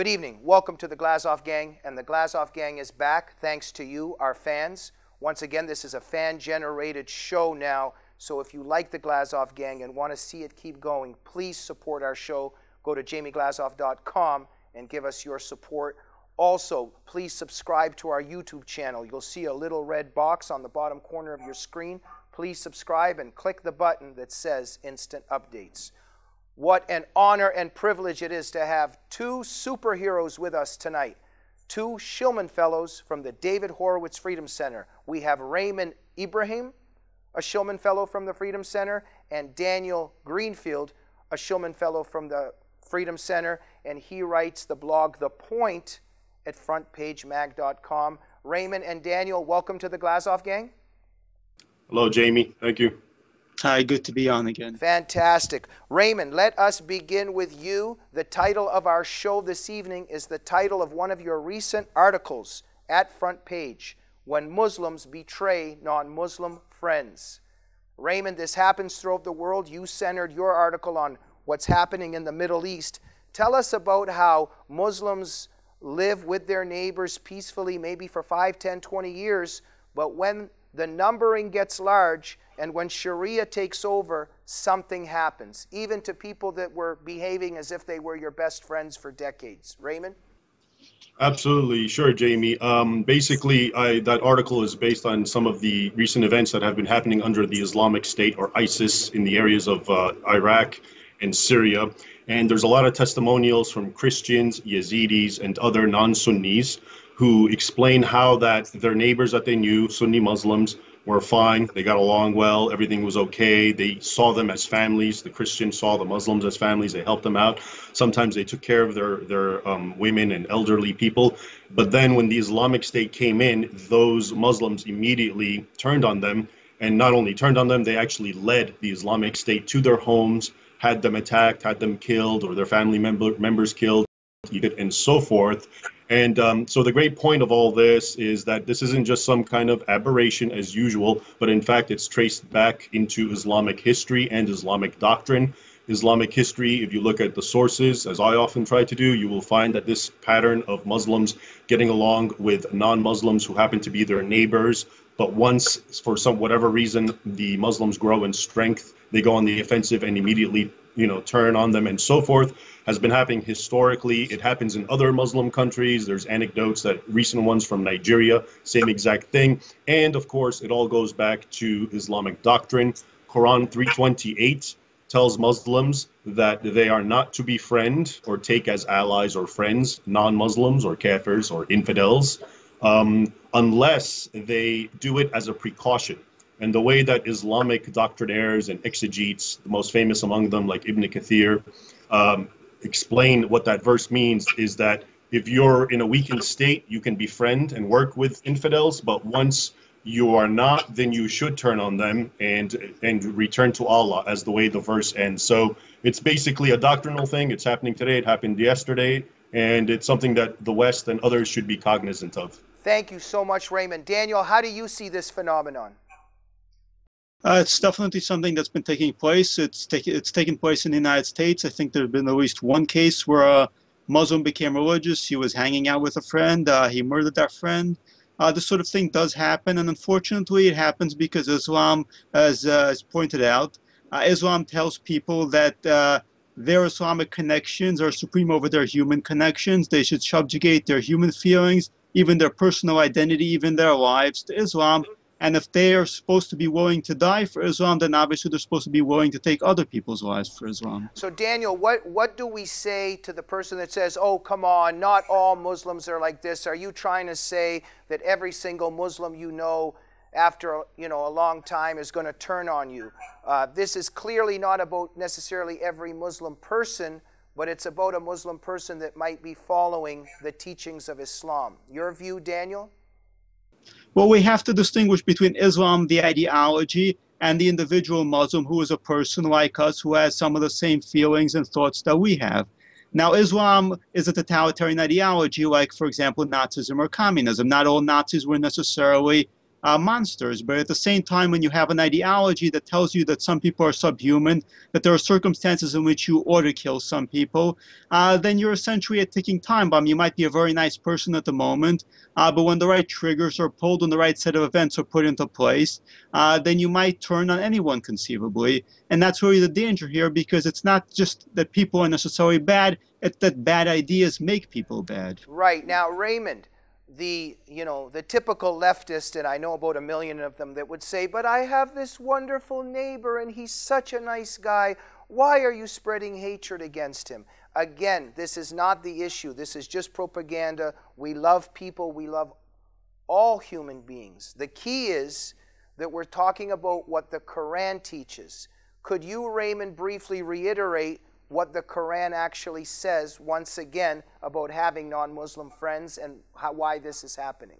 Good evening. Welcome to the Glazov Gang, and the Glazov Gang is back thanks to you, our fans. Once again, this is a fan-generated show now, so if you like the Glazov Gang and want to see it keep going, please support our show. Go to jamieglazov.com and give us your support. Also, please subscribe to our YouTube channel. You'll see a little red box on the bottom corner of your screen. Please subscribe and click the button that says Instant Updates. What an honor and privilege it is to have two superheroes with us tonight. Two Shillman Fellows from the David Horowitz Freedom Center. We have Raymond Ibrahim, a Shillman Fellow from the Freedom Center, and Daniel Greenfield, a Shillman Fellow from the Freedom Center, and he writes the blog The Point at frontpagemag.com. Raymond and Daniel, welcome to the Glazov Gang. Hello, Jamie. Thank you. Hi, good to be on again. Fantastic. Raymond, let us begin with you. The title of our show this evening is the title of one of your recent articles at Front Page, When Muslims Betray Non-Muslim Friends. Raymond, this happens throughout the world. You centered your article on what's happening in the Middle East. Tell us about how Muslims live with their neighbors peacefully, maybe for 5, 10, 20 years, but when the numbering gets large and when Sharia takes over, something happens, even to people that were behaving as if they were your best friends for decades. Raymond? Absolutely. Sure, Jamie. Basically, that article is based on some of the recent events that have been happening under the Islamic State or ISIS in the areas of Iraq and Syria. And there's a lot of testimonials from Christians, Yazidis, and other non-Sunnis who explain how that their neighbors that they knew, Sunni Muslims, were fine. They got along well. Everything was okay. They saw them as families. The Christians saw the Muslims as families. They helped them out. Sometimes they took care of their women and elderly people. But then when the Islamic State came in, those Muslims immediately turned on them. And not only turned on them, they actually led the Islamic State to their homes, had them attacked, had them killed, or their family members killed, and so forth. And so the great point of all this is that this isn't just some kind of aberration as usual, but in fact it's traced back into Islamic history and Islamic doctrine. Islamic history, if you look at the sources, as I often try to do, you will find that this pattern of Muslims getting along with non-Muslims who happen to be their neighbors, but once, for whatever reason, the Muslims grow in strength, they go on the offensive and immediately turn on them and so forth, has been happening historically. It happens in other Muslim countries. There's anecdotes, that recent ones from Nigeria, same exact thing. And of course, it all goes back to Islamic doctrine. Quran 328 tells Muslims that they are not to befriend or take as allies or friends non-Muslims or kafirs or infidels unless they do it as a precaution. And the way that Islamic doctrinaires and exegetes, the most famous among them, like Ibn Kathir, explain what that verse means is that if you're in a weakened state, you can befriend and work with infidels, but once you are not, then you should turn on them and return to Allah, as the way the verse ends. So it's basically a doctrinal thing. It's happening today. It happened yesterday. And it's something that the West and others should be cognizant of. Thank you so much, Raymond. Daniel, how do you see this phenomenon? It's definitely something that's been taking place. It's taken place in the United States. I think there has been at least one case where a Muslim became religious. He was hanging out with a friend. He murdered that friend. This sort of thing does happen, and unfortunately it happens because Islam, as pointed out, Islam tells people that their Islamic connections are supreme over their human connections. They should subjugate their human feelings, even their personal identity, even their lives to Islam. And if they are supposed to be willing to die for Islam, then obviously they're supposed to be willing to take other people's lives for Islam. So Daniel, what do we say to the person that says, oh, come on, not all Muslims are like this? Are you trying to say that every single Muslim you know after a long time is going to turn on you? This is clearly not about necessarily every Muslim person, but it's about a Muslim person that might be following the teachings of Islam. Your view, Daniel? Well, we have to distinguish between Islam, the ideology, and the individual Muslim who is a person like us who has some of the same feelings and thoughts that we have. Now, Islam is a totalitarian ideology like, for example, Nazism or communism. Not all Nazis were necessarily monsters. But at the same time, when you have an ideology that tells you that some people are subhuman, that there are circumstances in which you ought to kill some people, then you're essentially a ticking time bomb. You might be a very nice person at the moment, but when the right triggers are pulled, when the right set of events are put into place, then you might turn on anyone conceivably. And that's really the danger here, because it's not just that people are necessarily bad, it's that bad ideas make people bad. Right. Now, Raymond, the typical leftist, and I know about 1 million of them, that would say, but I have this wonderful neighbor and he's such a nice guy. Why are you spreading hatred against him? Again, this is not the issue. This is just propaganda. We love people. We love all human beings. The key is that we're talking about what the Quran teaches. Could you, Raymond, briefly reiterate what the Quran actually says once again about having non-Muslim friends and why this is happening?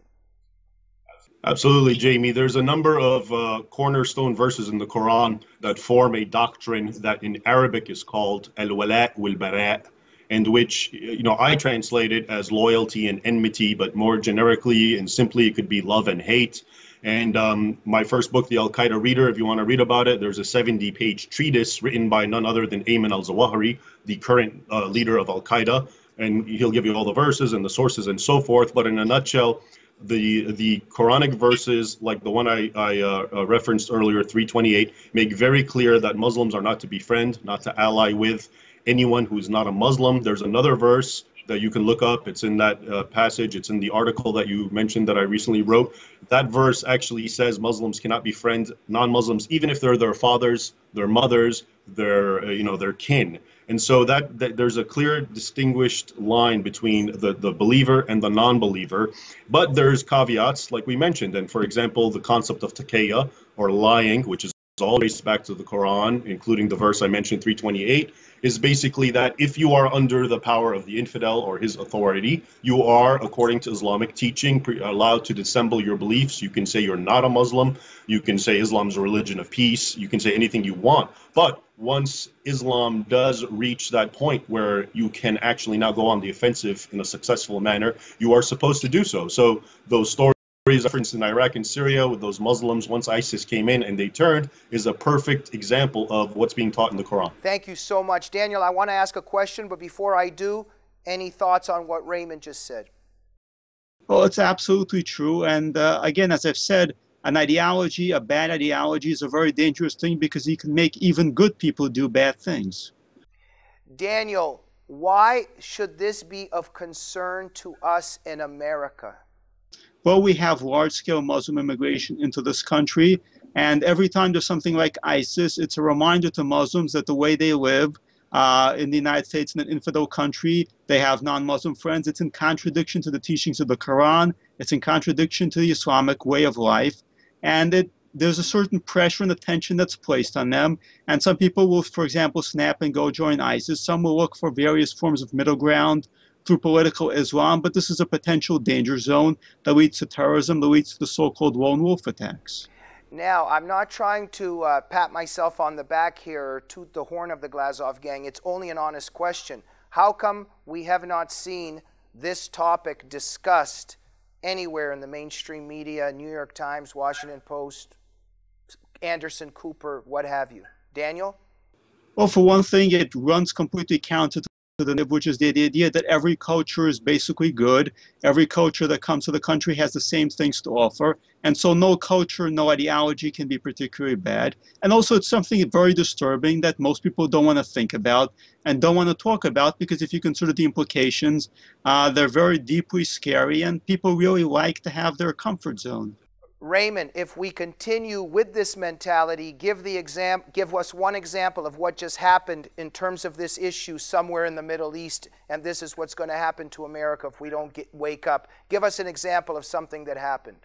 Absolutely, Jamie. There's a number of cornerstone verses in the Quran that form a doctrine that in Arabic is called al-wala' wal-bara', and which, I translate it as loyalty and enmity, but more generically and simply it could be love and hate. And my first book, The Al-Qaeda Reader, if you want to read about it, there's a 70-page treatise written by none other than Ayman al-Zawahiri, the current leader of Al-Qaeda. And he'll give you all the verses and the sources and so forth. But in a nutshell, the Quranic verses, like the one I referenced earlier, 328, make very clear that Muslims are not to befriend, not to ally with anyone who's not a Muslim. There's another verse that you can look up. It's in that passage. It's in the article that you mentioned that I recently wrote. That verse actually says Muslims cannot befriend non-Muslims, even if they're their fathers, their mothers, their kin. And so that there's a clear distinguished line between the believer and the non-believer. But there's caveats, like we mentioned. And for example, the concept of taqiyya, or lying, which is all traced back to the Quran, including the verse I mentioned, 328, is basically that if you are under the power of the infidel or his authority, you are, according to Islamic teaching, allowed to dissemble your beliefs. You can say you're not a Muslim. You can say Islam's a religion of peace. You can say anything you want. But once Islam does reach that point where you can actually now go on the offensive in a successful manner, you are supposed to do so. So those stories referenced in Iraq and Syria with those Muslims, once ISIS came in and they turned, is a perfect example of what's being taught in the Quran. Thank you so much. Daniel, I want to ask a question, but before I do, any thoughts on what Raymond just said? Well, it's absolutely true. And again, as I've said, an ideology, a bad ideology, is a very dangerous thing because it can make even good people do bad things. Daniel, why should this be of concern to us in America? Well, we have large-scale Muslim immigration into this country, and every time there's something like ISIS, it's a reminder to Muslims that the way they live in the United States, in an infidel country, they have non-Muslim friends. It's in contradiction to the teachings of the Quran. It's in contradiction to the Islamic way of life, and there's a certain pressure and attention that's placed on them. And some people will, for example, snap and go join ISIS. Some will look for various forms of middle ground through political Islam, but this is a potential danger zone that leads to terrorism, that leads to the so-called lone wolf attacks. Now, I'm not trying to pat myself on the back here or toot the horn of the Glazov gang. It's only an honest question. How come we have not seen this topic discussed anywhere in the mainstream media, New York Times, Washington Post, Anderson Cooper, what have you? Daniel? Well, for one thing, it runs completely counter to which is the idea that every culture is basically good. Every culture that comes to the country has the same things to offer. And so no culture, no ideology can be particularly bad. And also it's something very disturbing that most people don't want to think about and don't want to talk about, because if you consider the implications, they're very deeply scary, and people really like to have their comfort zone. Raymond, if we continue with this mentality, give us one example of what just happened in terms of this issue somewhere in the Middle East, and this is what's going to happen to America if we don't wake up. Give us an example of something that happened.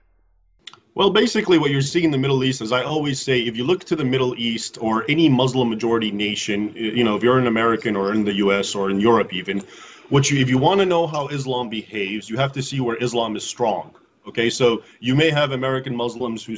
Well, basically what you're seeing in the Middle East, as I always say, if you look to the Middle East or any Muslim majority nation, if you're an American or in the US or in Europe even, if you want to know how Islam behaves, you have to see where Islam is strong. Okay, so you may have American Muslims who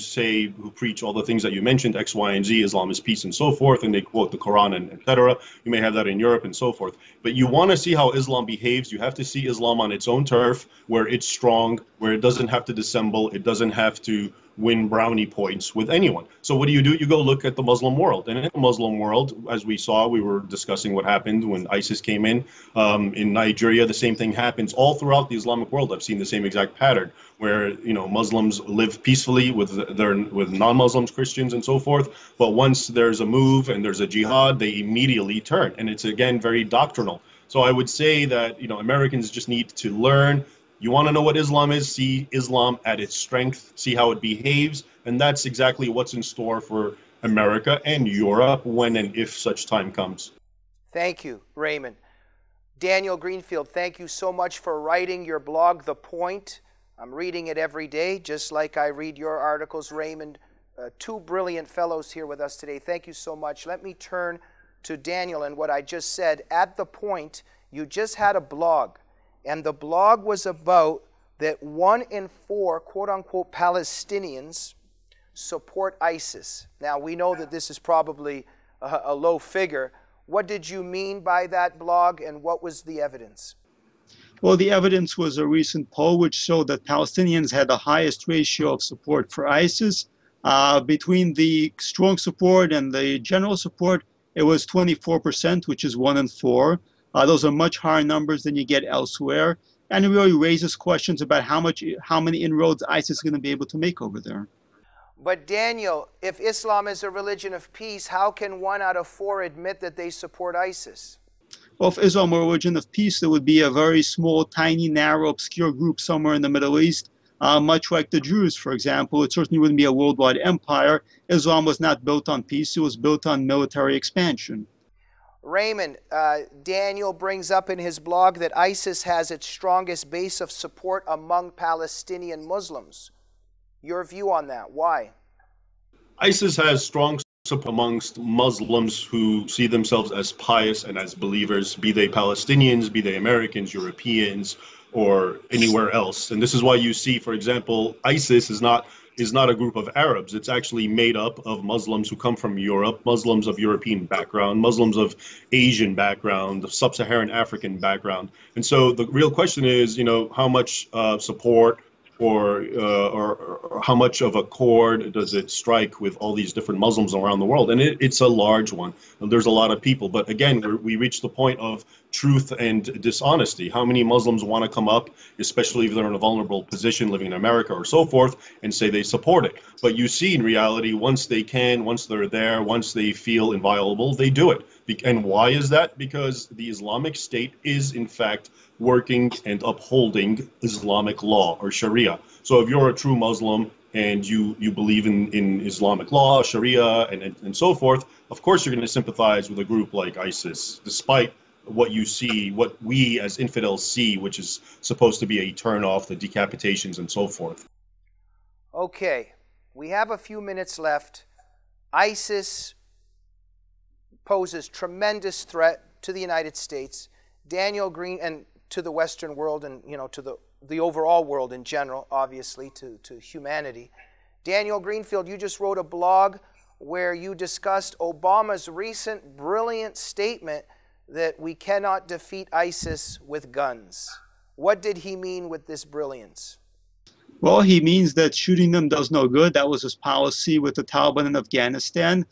preach all the things that you mentioned, X, Y, and Z, Islam is peace and so forth, and they quote the Quran and etc. You may have that in Europe and so forth. But you want to see how Islam behaves, you have to see Islam on its own turf, where it's strong, where it doesn't have to dissemble, it doesn't have to win brownie points with anyone. So what do? You go look at the Muslim world. And in the Muslim world, as we saw, we were discussing what happened when ISIS came in Nigeria, the same thing happens all throughout the Islamic world. I've seen the same exact pattern where, Muslims live peacefully with non-Muslims, Christians, and so forth. But once there's a move and there's a jihad, they immediately turn. And it's, again, very doctrinal. So I would say that, Americans just need to learn. You want to know what Islam is, see Islam at its strength, see how it behaves, and that's exactly what's in store for America and Europe when and if such time comes. Thank you, Raymond. Daniel Greenfield, thank you so much for writing your blog, The Point. I'm reading it every day, just like I read your articles, Raymond. Two brilliant fellows here with us today. Thank you so much. Let me turn to Daniel and what I just said. At The Point, you just had a blog. And the blog was about that 1 in 4, quote-unquote, Palestinians support ISIS. Now, we know that this is probably a low figure. What did you mean by that blog, and what was the evidence? Well, the evidence was a recent poll which showed that Palestinians had the highest ratio of support for ISIS. Between the strong support and the general support, it was 24%, which is 1 in 4. Those are much higher numbers than you get elsewhere, and it really raises questions about how many inroads ISIS is going to be able to make over there. But Daniel, if Islam is a religion of peace, how can 1 out of 4 admit that they support ISIS? Well, if Islam were a religion of peace, there would be a very small, tiny, narrow, obscure group somewhere in the Middle East, much like the Jews, for example. It certainly wouldn't be a worldwide empire. Islam was not built on peace. It was built on military expansion. Raymond, Daniel brings up in his blog that ISIS has its strongest base of support among Palestinian Muslims. Your view on that, why? ISIS has strong support amongst Muslims who see themselves as pious and as believers, be they Palestinians, be they Americans, Europeans, or anywhere else. And this is why you see, for example, ISIS is not a group of Arabs. It's actually made up of Muslims who come from Europe, Muslims of European background, Muslims of Asian background, of sub-Saharan African background. And so the real question is, how much support or how much of a chord does it strike with all these different Muslims around the world? And it's a large one. There's a lot of people. But again, we reach the point of truth and dishonesty. How many Muslims want to come up, especially if they're in a vulnerable position living in America or so forth, and say they support it? But you see in reality, once they can, once they're there, once they feel inviolable, they do it. And why is that? Because the Islamic State is, in fact, working and upholding Islamic law or Sharia. So if you're a true Muslim and you believe in Islamic law, Sharia, and so forth, of course you're going to sympathize with a group like ISIS, despite what you see, what we as infidels see, which is supposed to be a turn-off, the decapitations and so forth. Okay, we have a few minutes left. ISIS poses tremendous threat to the United States, Daniel Green, and to the Western world, and to the overall world in general, obviously, to humanity. Daniel Greenfield, you just wrote a blog where you discussed Obama's recent brilliant statement that we cannot defeat ISIS with guns. What did he mean with this brilliance? Well, he means that shooting them does no good. That was his policy with the Taliban in Afghanistan.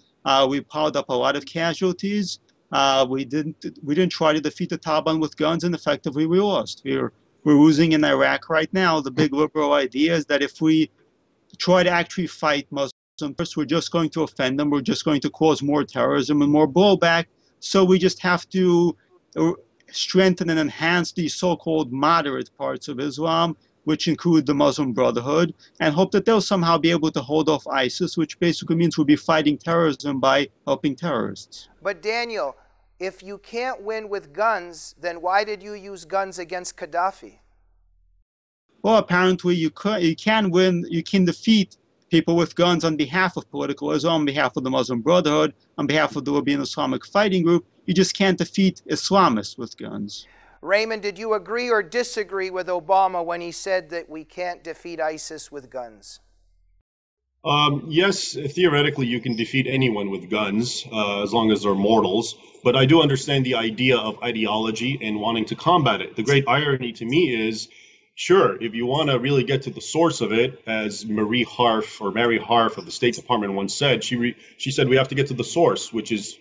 We piled up a lot of casualties. We didn't try to defeat the Taliban with guns, and effectively we lost. We're losing in Iraq right now. The big liberal idea is that if we try to actually fight Muslims, we're just going to offend them. We're just going to cause more terrorism and more blowback. So we just have to strengthen and enhance the so-called moderate parts of Islam, which include the Muslim Brotherhood, and hope that they'll somehow be able to hold off ISIS, which basically means we'll be fighting terrorism by helping terrorists. But Daniel, if you can't win with guns, then why did you use guns against Gaddafi? Well, apparently you can win, you can defeat people with guns on behalf of political Islam, on behalf of the Muslim Brotherhood, on behalf of the Libyan Islamic Fighting Group. You just can't defeat Islamists with guns. Raymond, did you agree or disagree with Obama when he said that we can't defeat ISIS with guns? Yes, theoretically you can defeat anyone with guns as long as they're mortals. But I do understand the idea of ideology and wanting to combat it. The great irony to me is Sure, if you want to really get to the source of it, as Mary Harf of the State Department once said, she said we have to get to the source, which is,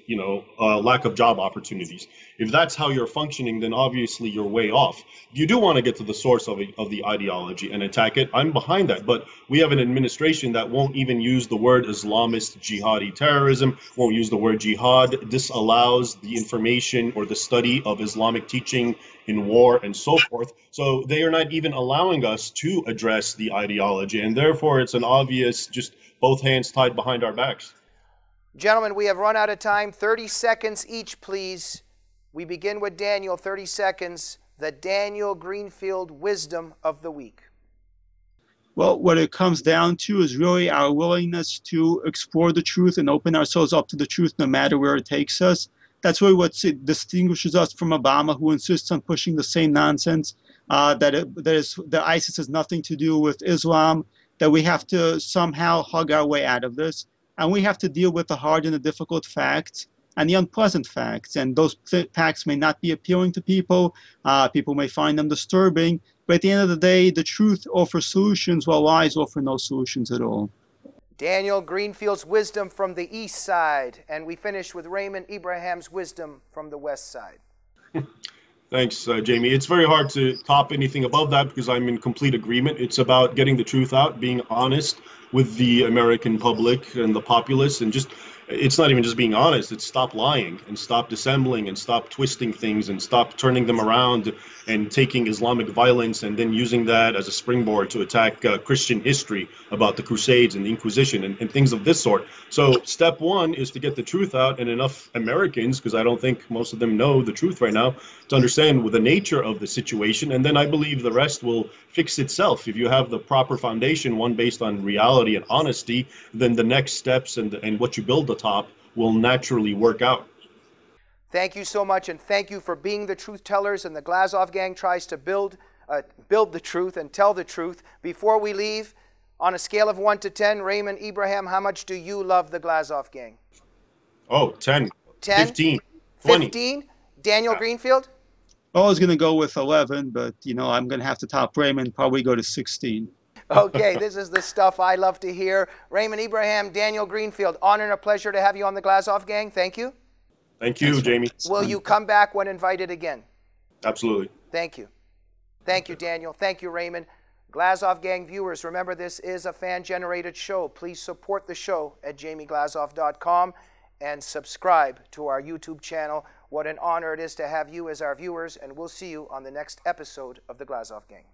lack of job opportunities. If that's how you're functioning, then obviously you're way off. If you do want to get to the source of the ideology and attack it, I'm behind that. But we have an administration that won't even use the word Islamist jihadi terrorism, won't use the word jihad, disallows the information or the study of Islamic teaching in war and so forth. So they are not even allowing us to address the ideology, and therefore it's an obvious just both hands tied behind our backs. Gentlemen, we have run out of time. 30 seconds each, please. We begin with Daniel, 30 seconds. The Daniel Greenfield wisdom of the week. Well, what it comes down to is really our willingness to explore the truth and open ourselves up to the truth no matter where it takes us. That's really what distinguishes us from Obama, who insists on pushing the same nonsense, that ISIS has nothing to do with Islam, that we have to somehow hug our way out of this. And we have to deal with the hard and the difficult facts and the unpleasant facts. And those facts may not be appealing to people. People may find them disturbing. But at the end of the day, the truth offers solutions while lies offer no solutions at all. Daniel Greenfield's wisdom from the east side. And we finish with Raymond Ibrahim's wisdom from the west side. Thanks, Jamie. It's very hard to top anything above that because I'm in complete agreement. It's about getting the truth out, being honest with the American public and the populace, and just, it's not even just being honest, it's stop lying and stop dissembling and stop twisting things and stop turning them around and taking Islamic violence and then using that as a springboard to attack Christian history about the Crusades and the Inquisition and things of this sort. So step one is to get the truth out, and enough Americans, because I don't think most of them know the truth right now, to understand the nature of the situation, and then I believe the rest will fix itself. If you have the proper foundation, one based on reality and honesty, then the next steps and what you build atop will naturally work out. Thank you so much, and thank you for being the truth tellers, and the Glazov gang tries to build the truth and tell the truth. Before we leave, on a scale of 1 to 10, Raymond, Ibrahim, how much do you love the Glazov gang? Oh, 10. 10? 15. 20. 15? Daniel Greenfield? I was going to go with 11, but, I'm going to have to top Raymond, probably go to 16. Okay, this is the stuff I love to hear. Raymond Ibrahim, Daniel Greenfield, honor and a pleasure to have you on the Glazov gang. Thank you. Thank you, Jamie. Will you come back when invited again? Absolutely. Thank you. Thank you, Daniel. Thank you, Raymond. Glazov gang viewers, remember this is a fan-generated show. Please support the show at jamieglazov.com and subscribe to our YouTube channel. What an honor it is to have you as our viewers, and we'll see you on the next episode of the Glazov gang.